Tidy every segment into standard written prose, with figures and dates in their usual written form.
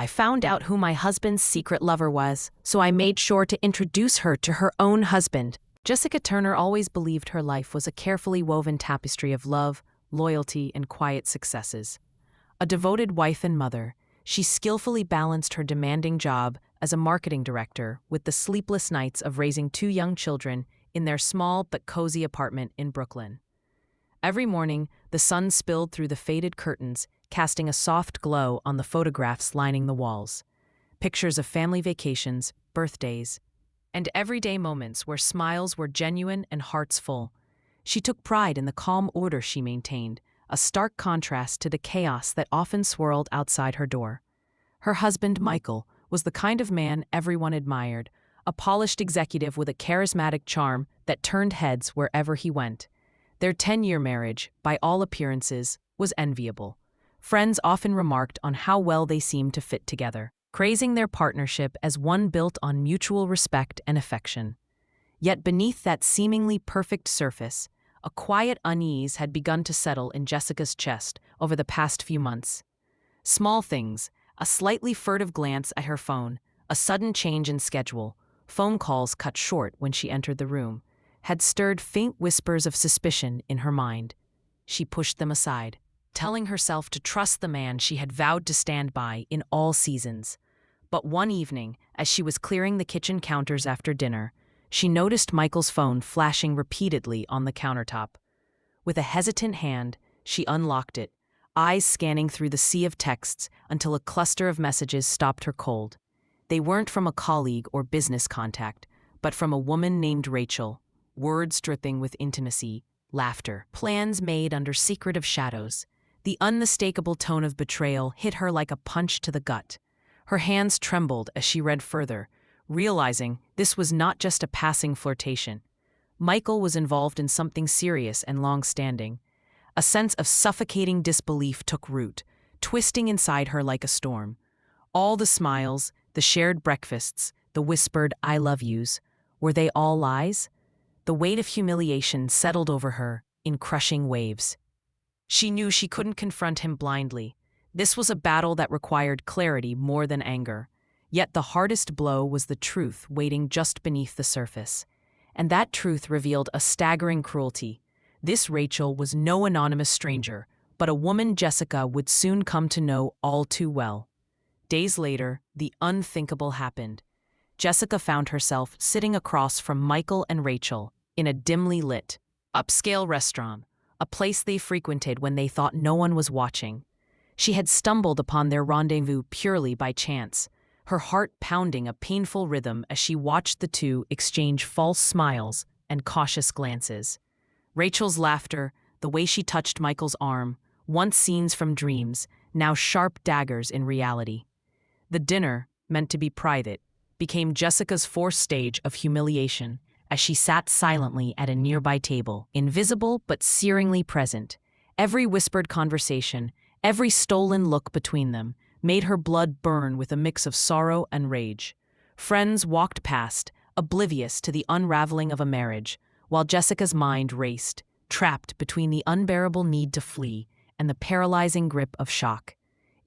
I found out who my husband's secret lover was, so I made sure to introduce her to her own husband. Jessica Turner always believed her life was a carefully woven tapestry of love, loyalty, and quiet successes. A devoted wife and mother, she skillfully balanced her demanding job as a marketing director with the sleepless nights of raising two young children in their small but cozy apartment in Brooklyn. Every morning, the sun spilled through the faded curtains, casting a soft glow on the photographs lining the walls. Pictures of family vacations, birthdays, and everyday moments where smiles were genuine and hearts full. She took pride in the calm order she maintained, a stark contrast to the chaos that often swirled outside her door. Her husband, Michael, was the kind of man everyone admired, a polished executive with a charismatic charm that turned heads wherever he went. Their 10-year marriage, by all appearances, was enviable. Friends often remarked on how well they seemed to fit together, praising their partnership as one built on mutual respect and affection. Yet beneath that seemingly perfect surface, a quiet unease had begun to settle in Jessica's chest over the past few months. Small things, a slightly furtive glance at her phone, a sudden change in schedule, phone calls cut short when she entered the room, had stirred faint whispers of suspicion in her mind. She pushed them aside, telling herself to trust the man she had vowed to stand by in all seasons. But one evening, as she was clearing the kitchen counters after dinner, she noticed Michael's phone flashing repeatedly on the countertop. With a hesitant hand, she unlocked it, eyes scanning through the sea of texts until a cluster of messages stopped her cold. They weren't from a colleague or business contact, but from a woman named Rachel, words dripping with intimacy, laughter, plans made under secretive shadows. The unmistakable tone of betrayal hit her like a punch to the gut. Her hands trembled as she read further, realizing this was not just a passing flirtation. Michael was involved in something serious and long-standing. A sense of suffocating disbelief took root, twisting inside her like a storm. All the smiles, the shared breakfasts, the whispered "I love yous," were they all lies? The weight of humiliation settled over her in crushing waves. She knew she couldn't confront him blindly. This was a battle that required clarity more than anger. Yet the hardest blow was the truth waiting just beneath the surface. And that truth revealed a staggering cruelty. This Rachel was no anonymous stranger, but a woman Jessica would soon come to know all too well. Days later, the unthinkable happened. Jessica found herself sitting across from Michael and Rachel in a dimly lit, upscale restaurant, a place they frequented when they thought no one was watching. She had stumbled upon their rendezvous purely by chance, her heart pounding a painful rhythm as she watched the two exchange false smiles and cautious glances. Rachel's laughter, the way she touched Michael's arm, once scenes from dreams, now sharp daggers in reality. The dinner, meant to be private, became Jessica's fourth stage of humiliation as she sat silently at a nearby table, invisible but searingly present. Every whispered conversation, every stolen look between them, made her blood burn with a mix of sorrow and rage. Friends walked past, oblivious to the unraveling of a marriage, while Jessica's mind raced, trapped between the unbearable need to flee and the paralyzing grip of shock.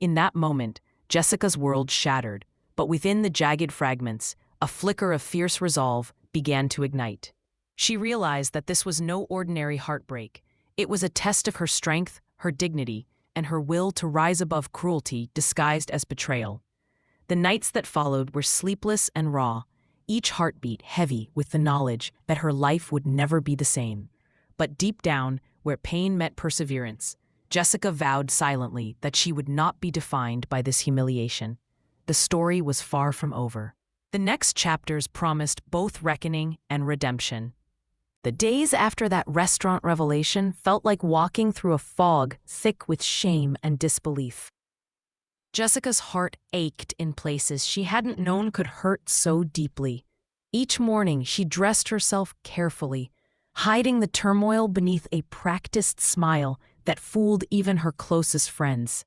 In that moment, Jessica's world shattered, but within the jagged fragments, a flicker of fierce resolve began to ignite. She realized that this was no ordinary heartbreak. It was a test of her strength, her dignity, and her will to rise above cruelty disguised as betrayal. The nights that followed were sleepless and raw, each heartbeat heavy with the knowledge that her life would never be the same. But deep down, where pain met perseverance, Jessica vowed silently that she would not be defined by this humiliation. The story was far from over. The next chapters promised both reckoning and redemption. The days after that restaurant revelation felt like walking through a fog thick with shame and disbelief. Jessica's heart ached in places she hadn't known could hurt so deeply. Each morning she dressed herself carefully, hiding the turmoil beneath a practiced smile that fooled even her closest friends.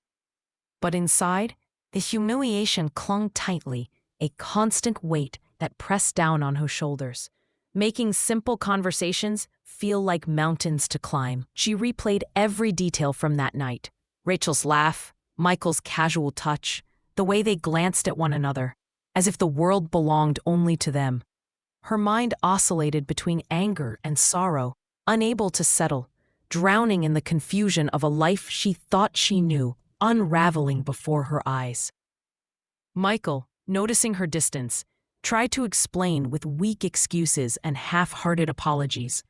But inside, the humiliation clung tightly, a constant weight that pressed down on her shoulders, making simple conversations feel like mountains to climb. She replayed every detail from that night. Rachel's laugh, Michael's casual touch, the way they glanced at one another, as if the world belonged only to them. Her mind oscillated between anger and sorrow, unable to settle, drowning in the confusion of a life she thought she knew, unraveling before her eyes. Michael, noticing her distance, tried to explain with weak excuses and half-hearted apologies,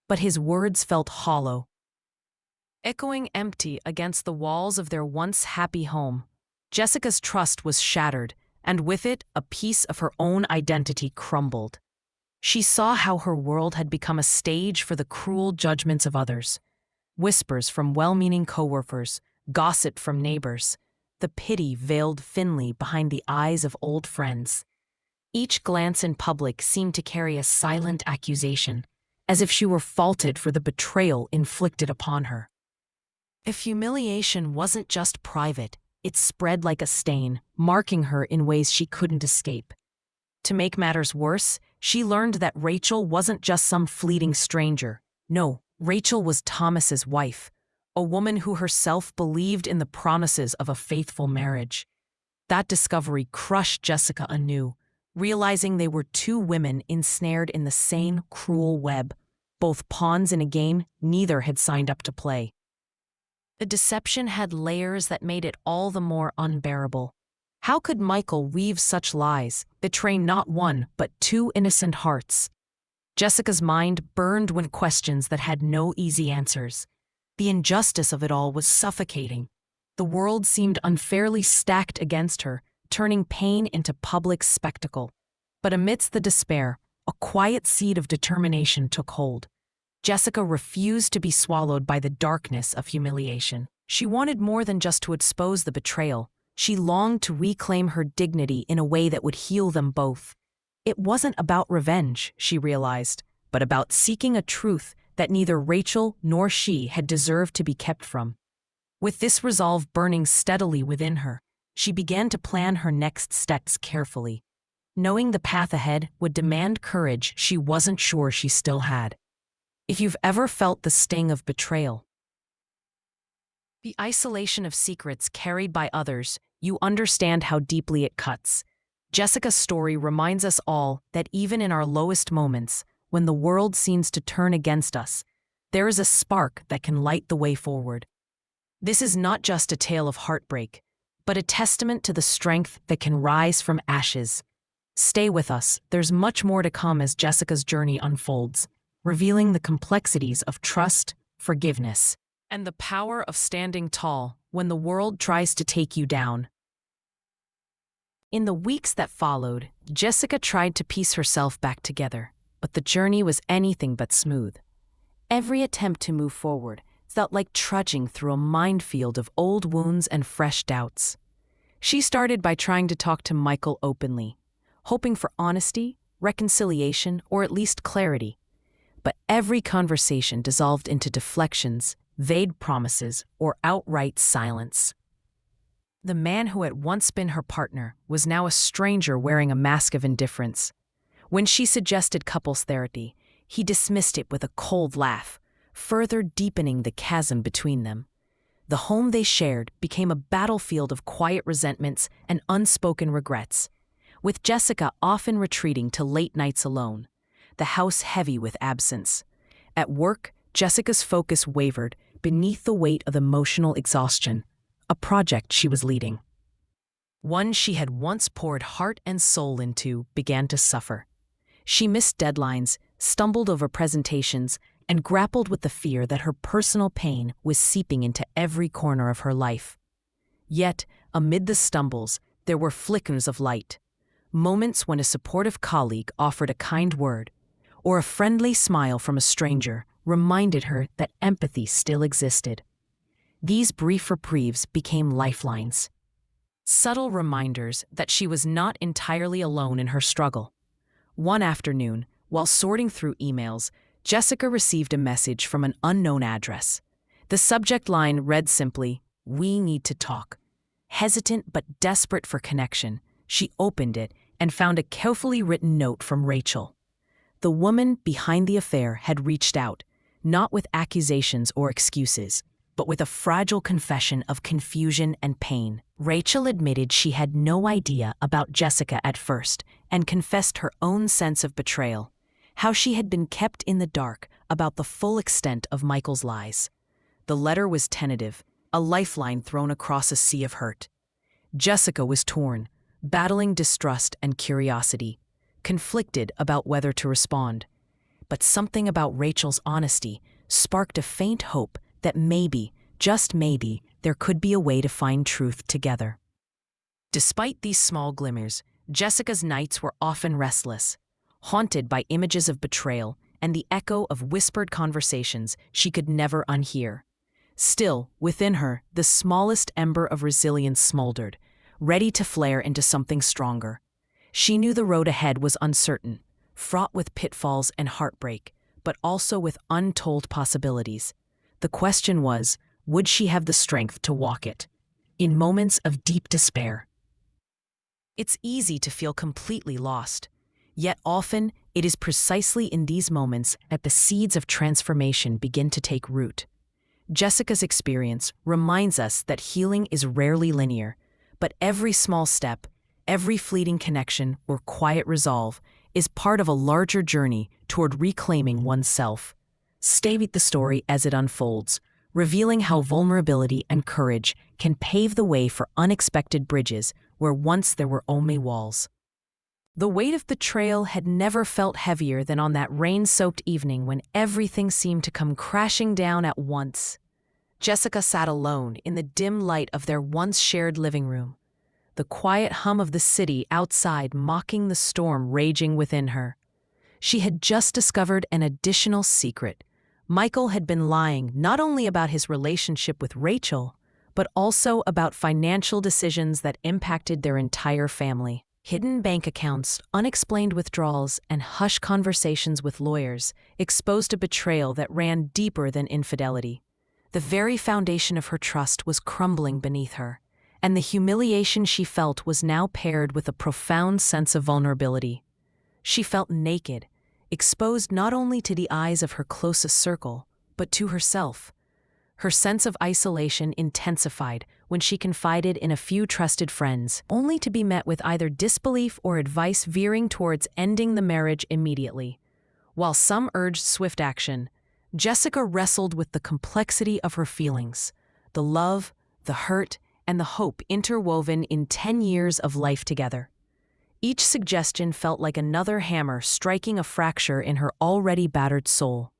but his words felt hollow, echoing empty against the walls of their once happy home. Jessica's trust was shattered, and with it, a piece of her own identity crumbled. She saw how her world had become a stage for the cruel judgments of others. Whispers from well-meaning coworkers, gossip from neighbors, the pity veiled thinly behind the eyes of old friends. Each glance in public seemed to carry a silent accusation, as if she were faulted for the betrayal inflicted upon her. If humiliation wasn't just private, it spread like a stain, marking her in ways she couldn't escape. To make matters worse, she learned that Rachel wasn't just some fleeting stranger. No, Rachel was Thomas's wife, a woman who herself believed in the promises of a faithful marriage. That discovery crushed Jessica anew, realizing they were two women ensnared in the same cruel web, both pawns in a game neither had signed up to play. The deception had layers that made it all the more unbearable. How could Michael weave such lies, betray not one but two innocent hearts? Jessica's mind burned when questions that had no easy answers. The injustice of it all was suffocating. The world seemed unfairly stacked against her, turning pain into public spectacle. But amidst the despair, a quiet seed of determination took hold. Jessica refused to be swallowed by the darkness of humiliation. She wanted more than just to expose the betrayal. She longed to reclaim her dignity in a way that would heal them both. It wasn't about revenge, she realized, but about seeking a truth that neither Rachel nor she had deserved to be kept from. With this resolve burning steadily within her, she began to plan her next steps carefully, knowing the path ahead would demand courage she wasn't sure she still had. If you've ever felt the sting of betrayal, the isolation of secrets carried by others, you understand how deeply it cuts. Jessica's story reminds us all that even in our lowest moments, when the world seems to turn against us, there is a spark that can light the way forward. This is not just a tale of heartbreak, but a testament to the strength that can rise from ashes. Stay with us, there's much more to come as Jessica's journey unfolds, revealing the complexities of trust, forgiveness, and the power of standing tall when the world tries to take you down. In the weeks that followed, Jessica tried to piece herself back together, but the journey was anything but smooth. Every attempt to move forward felt like trudging through a minefield of old wounds and fresh doubts. She started by trying to talk to Michael openly, hoping for honesty, reconciliation, or at least clarity. But every conversation dissolved into deflections, vague promises, or outright silence. The man who had once been her partner was now a stranger wearing a mask of indifference. When she suggested couples therapy, he dismissed it with a cold laugh, further deepening the chasm between them. The home they shared became a battlefield of quiet resentments and unspoken regrets, with Jessica often retreating to late nights alone, the house heavy with absence. At work, Jessica's focus wavered beneath the weight of emotional exhaustion, a project she was leading. One she had once poured heart and soul into began to suffer. She missed deadlines, stumbled over presentations, and grappled with the fear that her personal pain was seeping into every corner of her life. Yet, amid the stumbles, there were flickers of light, moments when a supportive colleague offered a kind word, or a friendly smile from a stranger reminded her that empathy still existed. These brief reprieves became lifelines, subtle reminders that she was not entirely alone in her struggle. One afternoon, while sorting through emails, Jessica received a message from an unknown address. The subject line read simply, "We need to talk." Hesitant but desperate for connection, she opened it and found a carefully written note from Rachel. The woman behind the affair had reached out, not with accusations or excuses, but with a fragile confession of confusion and pain. Rachel admitted she had no idea about Jessica at first and confessed her own sense of betrayal, how she had been kept in the dark about the full extent of Michael's lies. The letter was tentative, a lifeline thrown across a sea of hurt. Jessica was torn, battling distrust and curiosity, conflicted about whether to respond. But something about Rachel's honesty sparked a faint hope that maybe, just maybe, there could be a way to find truth together. Despite these small glimmers, Jessica's nights were often restless, haunted by images of betrayal and the echo of whispered conversations she could never unhear. Still, within her, the smallest ember of resilience smoldered, ready to flare into something stronger. She knew the road ahead was uncertain, fraught with pitfalls and heartbreak, but also with untold possibilities. The question was, would she have the strength to walk it? In moments of deep despair. It's easy to feel completely lost, yet often it is precisely in these moments that the seeds of transformation begin to take root. Jessica's experience reminds us that healing is rarely linear, but every small step, every fleeting connection or quiet resolve is part of a larger journey toward reclaiming oneself. Stay with the story as it unfolds, revealing how vulnerability and courage can pave the way for unexpected bridges where once there were only walls. The weight of betrayal had never felt heavier than on that rain-soaked evening when everything seemed to come crashing down at once. Jessica sat alone in the dim light of their once-shared living room, the quiet hum of the city outside mocking the storm raging within her. She had just discovered an additional secret. Michael had been lying not only about his relationship with Rachel, but also about financial decisions that impacted their entire family. Hidden bank accounts, unexplained withdrawals, and hushed conversations with lawyers exposed a betrayal that ran deeper than infidelity. The very foundation of her trust was crumbling beneath her, and the humiliation she felt was now paired with a profound sense of vulnerability. She felt naked, exposed not only to the eyes of her closest circle, but to herself. Her sense of isolation intensified when she confided in a few trusted friends, only to be met with either disbelief or advice veering towards ending the marriage immediately. While some urged swift action, Jessica wrestled with the complexity of her feelings, the love, the hurt, and the hope interwoven in 10 years of life together. Each suggestion felt like another hammer striking a fracture in her already battered soul.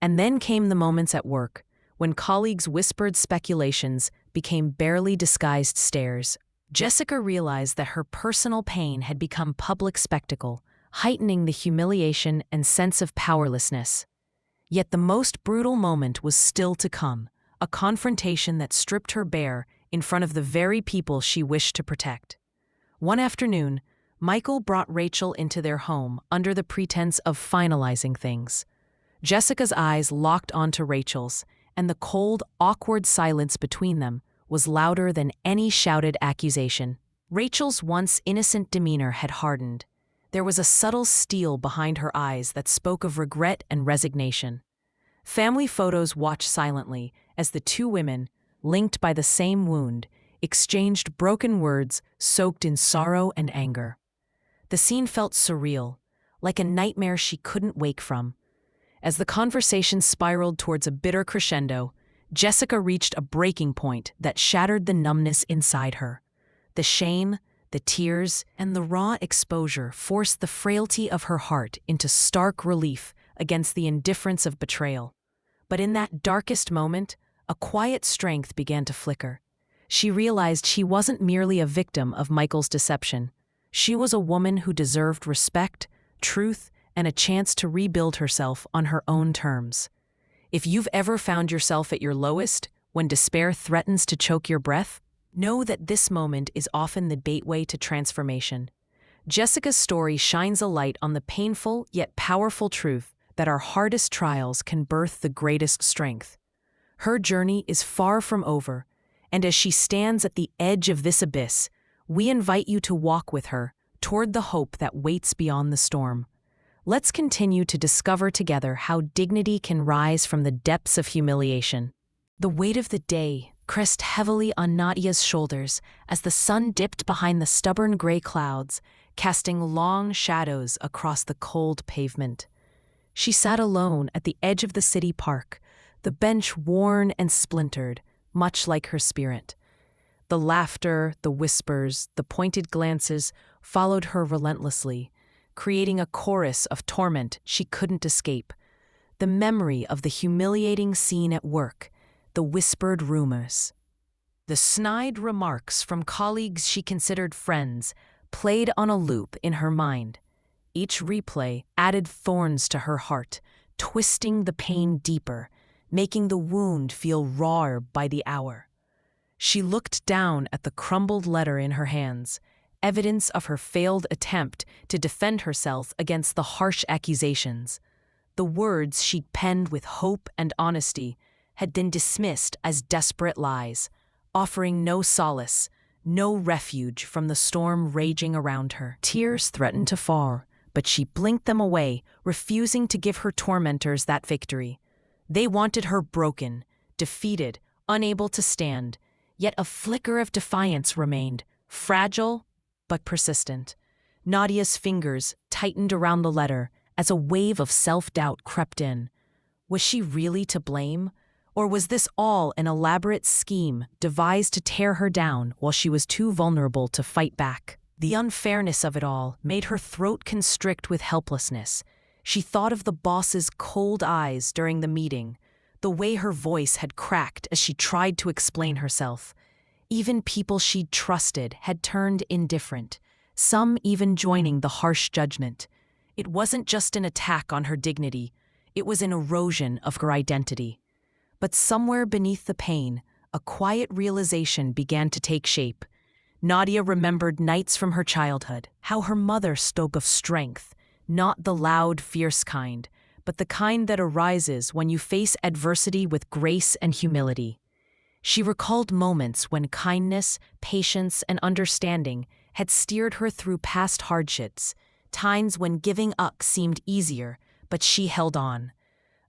And then came the moments at work, when colleagues' whispered speculations became barely disguised stares. Jessica realized that her personal pain had become public spectacle, heightening the humiliation and sense of powerlessness. Yet the most brutal moment was still to come, a confrontation that stripped her bare in front of the very people she wished to protect. One afternoon, Michael brought Rachel into their home under the pretense of finalizing things. Jessica's eyes locked onto Rachel's, and the cold, awkward silence between them was louder than any shouted accusation. Rachel's once innocent demeanor had hardened. There was a subtle steel behind her eyes that spoke of regret and resignation. Family photos watched silently as the two women, linked by the same wound, exchanged broken words soaked in sorrow and anger. The scene felt surreal, like a nightmare she couldn't wake from. As the conversation spiraled towards a bitter crescendo, Jessica reached a breaking point that shattered the numbness inside her. The shame, the tears, and the raw exposure forced the frailty of her heart into stark relief against the indifference of betrayal. But in that darkest moment, a quiet strength began to flicker. She realized she wasn't merely a victim of Michael's deception. She was a woman who deserved respect, truth, and a chance to rebuild herself on her own terms. If you've ever found yourself at your lowest, when despair threatens to choke your breath, know that this moment is often the gateway to transformation. Jessica's story shines a light on the painful yet powerful truth that our hardest trials can birth the greatest strength. Her journey is far from over, and as she stands at the edge of this abyss, we invite you to walk with her toward the hope that waits beyond the storm. Let's continue to discover together how dignity can rise from the depths of humiliation. The weight of the day pressed heavily on Nadia's shoulders as the sun dipped behind the stubborn gray clouds, casting long shadows across the cold pavement. She sat alone at the edge of the city park, the bench worn and splintered, much like her spirit. The laughter, the whispers, the pointed glances followed her relentlessly, creating a chorus of torment she couldn't escape. The memory of the humiliating scene at work, the whispered rumors, the snide remarks from colleagues she considered friends played on a loop in her mind. Each replay added thorns to her heart, twisting the pain deeper, making the wound feel rawer by the hour. She looked down at the crumbled letter in her hands, evidence of her failed attempt to defend herself against the harsh accusations. The words she'd penned with hope and honesty had been dismissed as desperate lies, offering no solace, no refuge from the storm raging around her. Tears threatened to fall, but she blinked them away, refusing to give her tormentors that victory. They wanted her broken, defeated, unable to stand, yet a flicker of defiance remained, fragile but persistent. Nadia's fingers tightened around the letter as a wave of self-doubt crept in. Was she really to blame? Or was this all an elaborate scheme devised to tear her down while she was too vulnerable to fight back? The unfairness of it all made her throat constrict with helplessness. She thought of the boss's cold eyes during the meeting, the way her voice had cracked as she tried to explain herself. Even people she'd trusted had turned indifferent, some even joining the harsh judgment. It wasn't just an attack on her dignity, it was an erosion of her identity. But somewhere beneath the pain, a quiet realization began to take shape. Nadia remembered nights from her childhood, how her mother spoke of strength, not the loud, fierce kind, but the kind that arises when you face adversity with grace and humility. She recalled moments when kindness, patience, and understanding had steered her through past hardships, times when giving up seemed easier, but she held on.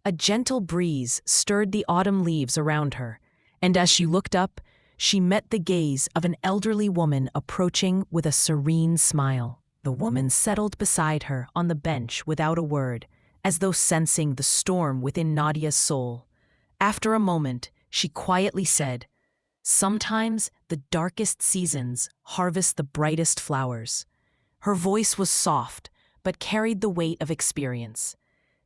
A gentle breeze stirred the autumn leaves around her, and as she looked up, she met the gaze of an elderly woman approaching with a serene smile. The woman settled beside her on the bench without a word, as though sensing the storm within Nadia's soul. After a moment, she quietly said, "Sometimes the darkest seasons harvest the brightest flowers." Her voice was soft, but carried the weight of experience.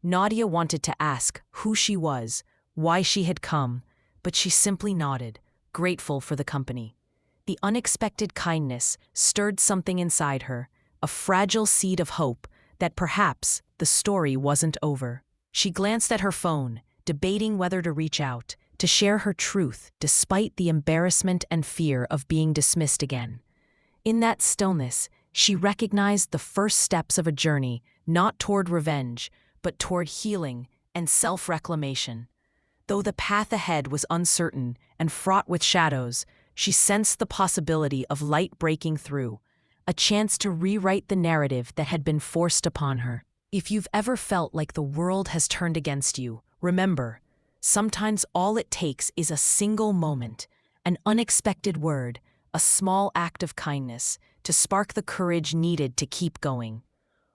Nadia wanted to ask who she was, why she had come, but she simply nodded, grateful for the company. The unexpected kindness stirred something inside her, a fragile seed of hope that perhaps the story wasn't over. She glanced at her phone, debating whether to reach out, to share her truth despite the embarrassment and fear of being dismissed again. In that stillness, she recognized the first steps of a journey not toward revenge, but toward healing and self-reclamation. Though the path ahead was uncertain and fraught with shadows, she sensed the possibility of light breaking through, a chance to rewrite the narrative that had been forced upon her. If you've ever felt like the world has turned against you, remember, sometimes all it takes is a single moment, an unexpected word, a small act of kindness to spark the courage needed to keep going.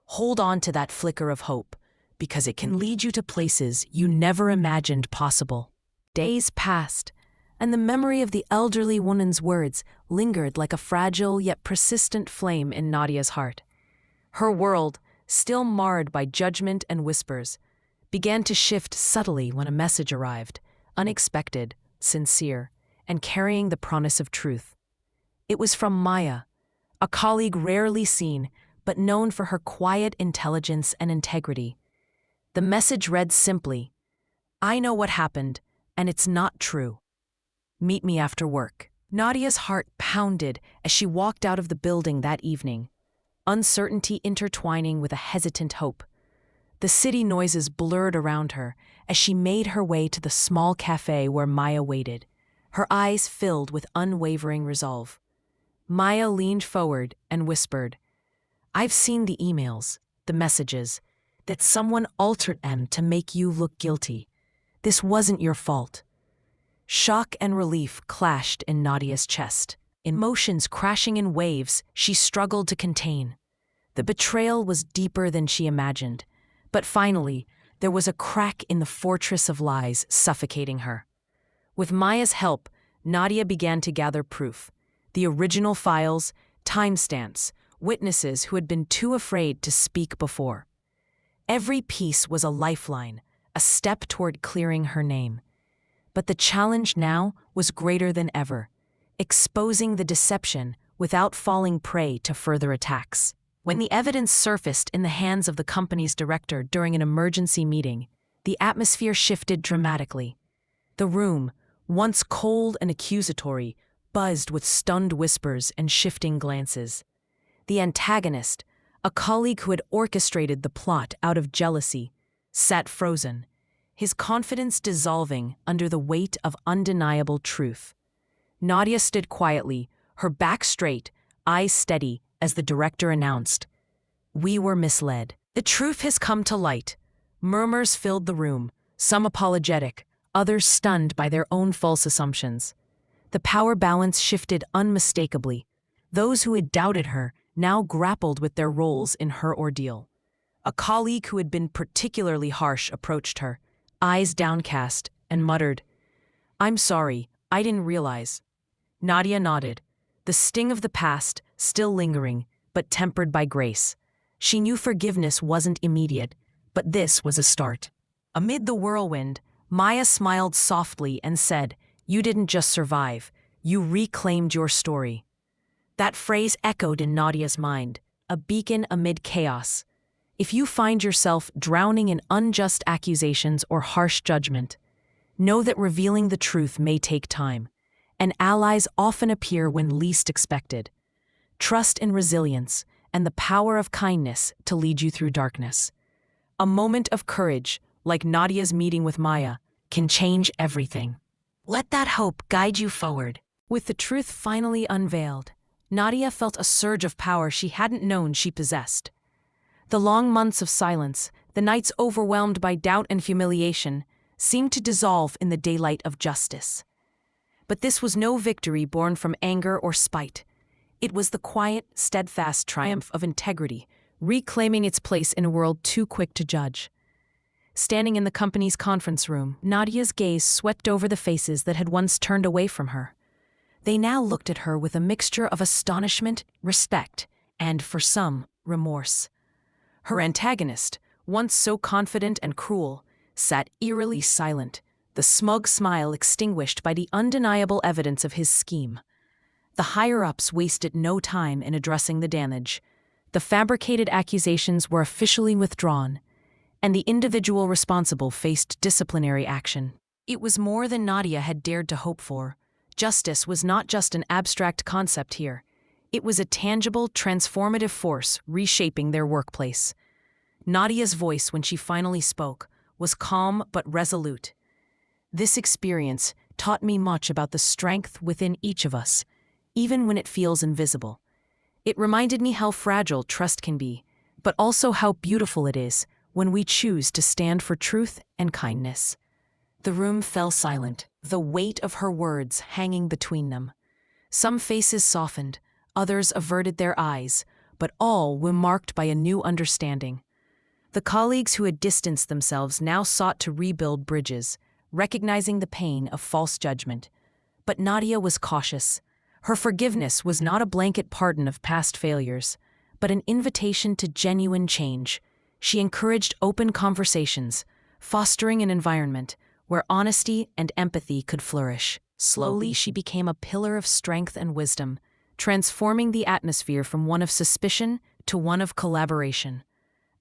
Hold on to that flicker of hope, because it can lead you to places you never imagined possible. Days passed, and the memory of the elderly woman's words lingered like a fragile yet persistent flame in Nadia's heart. Her world, still marred by judgment and whispers, began to shift subtly when a message arrived, unexpected, sincere, and carrying the promise of truth. It was from Maya, a colleague rarely seen, but known for her quiet intelligence and integrity. The message read simply, "I know what happened, and it's not true. Meet me after work." Nadia's heart pounded as she walked out of the building that evening, uncertainty intertwining with a hesitant hope. The city noises blurred around her as she made her way to the small cafe where Maya waited, her eyes filled with unwavering resolve. Maya leaned forward and whispered, "I've seen the emails, the messages, that someone altered them to make you look guilty. This wasn't your fault." Shock and relief clashed in Nadia's chest. Emotions crashing in waves she struggled to contain. The betrayal was deeper than she imagined. But finally, there was a crack in the fortress of lies suffocating her. With Maya's help, Nadia began to gather proof. The original files, timestamps, witnesses who had been too afraid to speak before. Every piece was a lifeline, a step toward clearing her name. But the challenge now was greater than ever, exposing the deception without falling prey to further attacks. When the evidence surfaced in the hands of the company's director during an emergency meeting, the atmosphere shifted dramatically. The room, once cold and accusatory, buzzed with stunned whispers and shifting glances. The antagonist, a colleague who had orchestrated the plot out of jealousy, sat frozen, his confidence dissolving under the weight of undeniable truth. Nadia stood quietly, her back straight, eyes steady, as the director announced, "We were misled. The truth has come to light." Murmurs filled the room, some apologetic, others stunned by their own false assumptions. The power balance shifted unmistakably. Those who had doubted her now grappled with their roles in her ordeal. A colleague who had been particularly harsh approached her, eyes downcast, and muttered, "I'm sorry, I didn't realize." Nadia nodded, the sting of the past still lingering, but tempered by grace. She knew forgiveness wasn't immediate, but this was a start. Amid the whirlwind, Maya smiled softly and said, "You didn't just survive, you reclaimed your story." That phrase echoed in Nadia's mind, a beacon amid chaos. If you find yourself drowning in unjust accusations or harsh judgment, know that revealing the truth may take time, and allies often appear when least expected. Trust in resilience and the power of kindness to lead you through darkness. A moment of courage, like Nadia's meeting with Maya, can change everything. Let that hope guide you forward. With the truth finally unveiled, Nadia felt a surge of power she hadn't known she possessed. The long months of silence, the nights overwhelmed by doubt and humiliation, seemed to dissolve in the daylight of justice. But this was no victory born from anger or spite. It was the quiet, steadfast triumph of integrity, reclaiming its place in a world too quick to judge. Standing in the company's conference room, Nadia's gaze swept over the faces that had once turned away from her. They now looked at her with a mixture of astonishment, respect, and, for some, remorse. Her antagonist, once so confident and cruel, sat eerily silent, the smug smile extinguished by the undeniable evidence of his scheme. The higher-ups wasted no time in addressing the damage. The fabricated accusations were officially withdrawn, and the individual responsible faced disciplinary action. It was more than Nadia had dared to hope for. Justice was not just an abstract concept here. It was a tangible, transformative force reshaping their workplace. Nadia's voice, when she finally spoke, was calm but resolute. "This experience taught me much about the strength within each of us, even when it feels invisible. It reminded me how fragile trust can be, but also how beautiful it is when we choose to stand for truth and kindness." The room fell silent, the weight of her words hanging between them. Some faces softened, others averted their eyes, but all were marked by a new understanding. The colleagues who had distanced themselves now sought to rebuild bridges, recognizing the pain of false judgment. But Nadia was cautious. Her forgiveness was not a blanket pardon of past failures, but an invitation to genuine change. She encouraged open conversations, fostering an environment where honesty and empathy could flourish. Slowly, she became a pillar of strength and wisdom, transforming the atmosphere from one of suspicion to one of collaboration.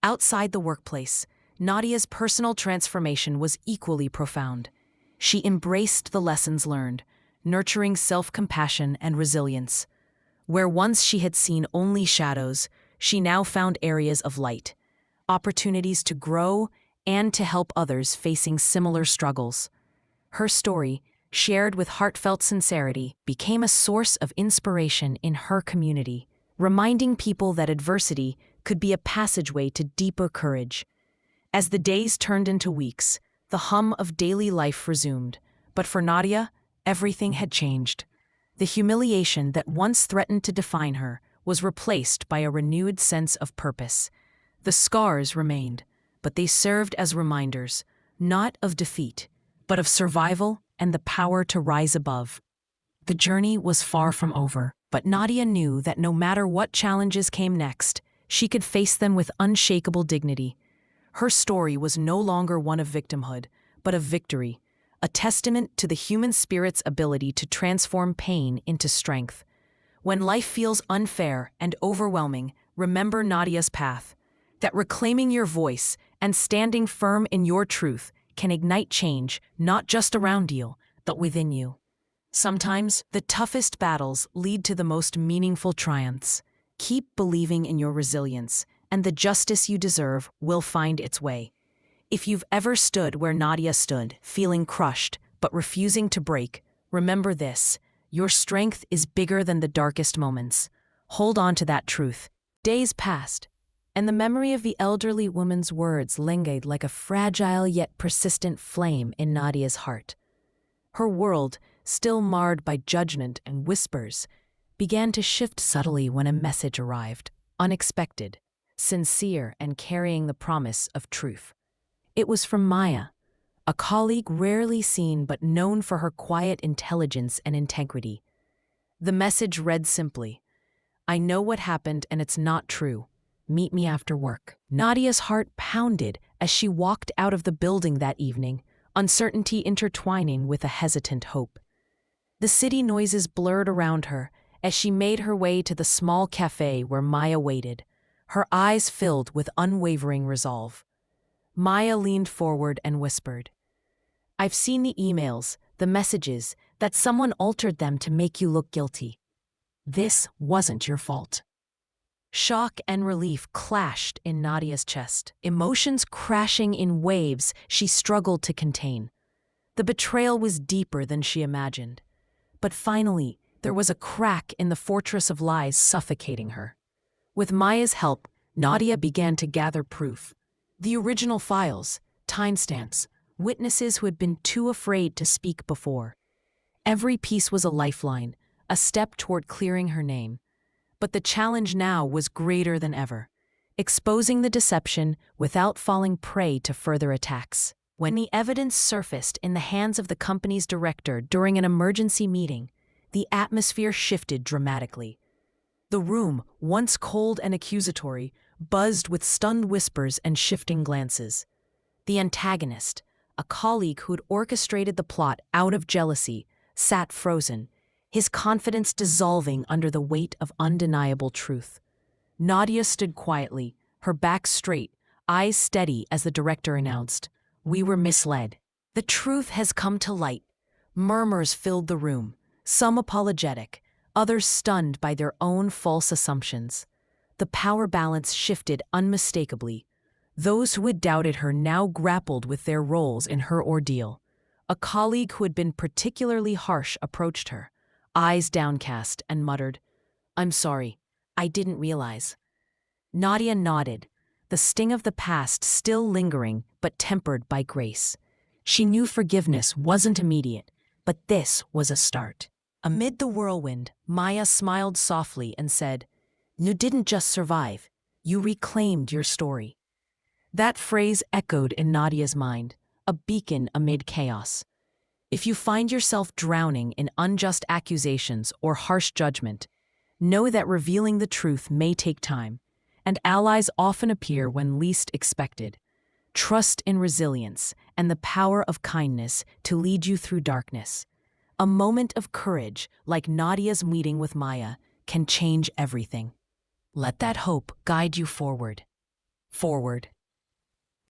Outside the workplace, Nadia's personal transformation was equally profound. She embraced the lessons learned, nurturing self-compassion and resilience. Where once she had seen only shadows, she now found areas of light, opportunities to grow and to help others facing similar struggles. Her story, shared with heartfelt sincerity, became a source of inspiration in her community, reminding people that adversity could be a passageway to deeper courage. As the days turned into weeks, the hum of daily life resumed, but for Nadia, Everything had changed. The humiliation that once threatened to define her was replaced by a renewed sense of purpose. The scars remained, but they served as reminders, not of defeat, but of survival and the power to rise above. The journey was far from over, but Nadia knew that no matter what challenges came next, she could face them with unshakable dignity. Her story was no longer one of victimhood, but of victory, a testament to the human spirit's ability to transform pain into strength. When life feels unfair and overwhelming, remember Nadia's path, that reclaiming your voice and standing firm in your truth can ignite change not just around you, but within you. Sometimes, the toughest battles lead to the most meaningful triumphs. Keep believing in your resilience, and the justice you deserve will find its way. If you've ever stood where Nadia stood, feeling crushed but refusing to break, remember this: your strength is bigger than the darkest moments. Hold on to that truth. Days passed, and the memory of the elderly woman's words lingered like a fragile yet persistent flame in Nadia's heart. Her world, still marred by judgment and whispers, began to shift subtly when a message arrived, unexpected, sincere, and carrying the promise of truth. It was from Maya, a colleague rarely seen but known for her quiet intelligence and integrity. The message read simply, "I know what happened and it's not true. Meet me after work." Nadia's heart pounded as she walked out of the building that evening, uncertainty intertwining with a hesitant hope. The city noises blurred around her as she made her way to the small cafe where Maya waited, her eyes filled with unwavering resolve. Maya leaned forward and whispered, "I've seen the emails, the messages, that someone altered them to make you look guilty. This wasn't your fault." Shock and relief clashed in Nadia's chest, emotions crashing in waves she struggled to contain. The betrayal was deeper than she imagined. But finally, there was a crack in the fortress of lies suffocating her. With Maya's help, Nadia began to gather proof. The original files, timestamps, witnesses who had been too afraid to speak before. Every piece was a lifeline, a step toward clearing her name. But the challenge now was greater than ever, exposing the deception without falling prey to further attacks. When the evidence surfaced in the hands of the company's director during an emergency meeting, the atmosphere shifted dramatically. The room, once cold and accusatory, buzzed with stunned whispers and shifting glances. The antagonist, a colleague who'd orchestrated the plot out of jealousy, sat frozen, his confidence dissolving under the weight of undeniable truth. Nadia stood quietly, her back straight, eyes steady as the director announced, "We were misled. The truth has come to light." Murmurs filled the room, some apologetic, others stunned by their own false assumptions. The power balance shifted unmistakably. Those who had doubted her now grappled with their roles in her ordeal. A colleague who had been particularly harsh approached her, eyes downcast, and muttered, "I'm sorry, I didn't realize." Nadia nodded, the sting of the past still lingering but tempered by grace. She knew forgiveness wasn't immediate, but this was a start. Amid the whirlwind, Maya smiled softly and said, "You didn't just survive, you reclaimed your story." That phrase echoed in Nadia's mind, a beacon amid chaos. If you find yourself drowning in unjust accusations or harsh judgment, know that revealing the truth may take time, and allies often appear when least expected. Trust in resilience and the power of kindness to lead you through darkness. A moment of courage, like Nadia's meeting with Maya, can change everything. Let that hope guide you forward. Forward.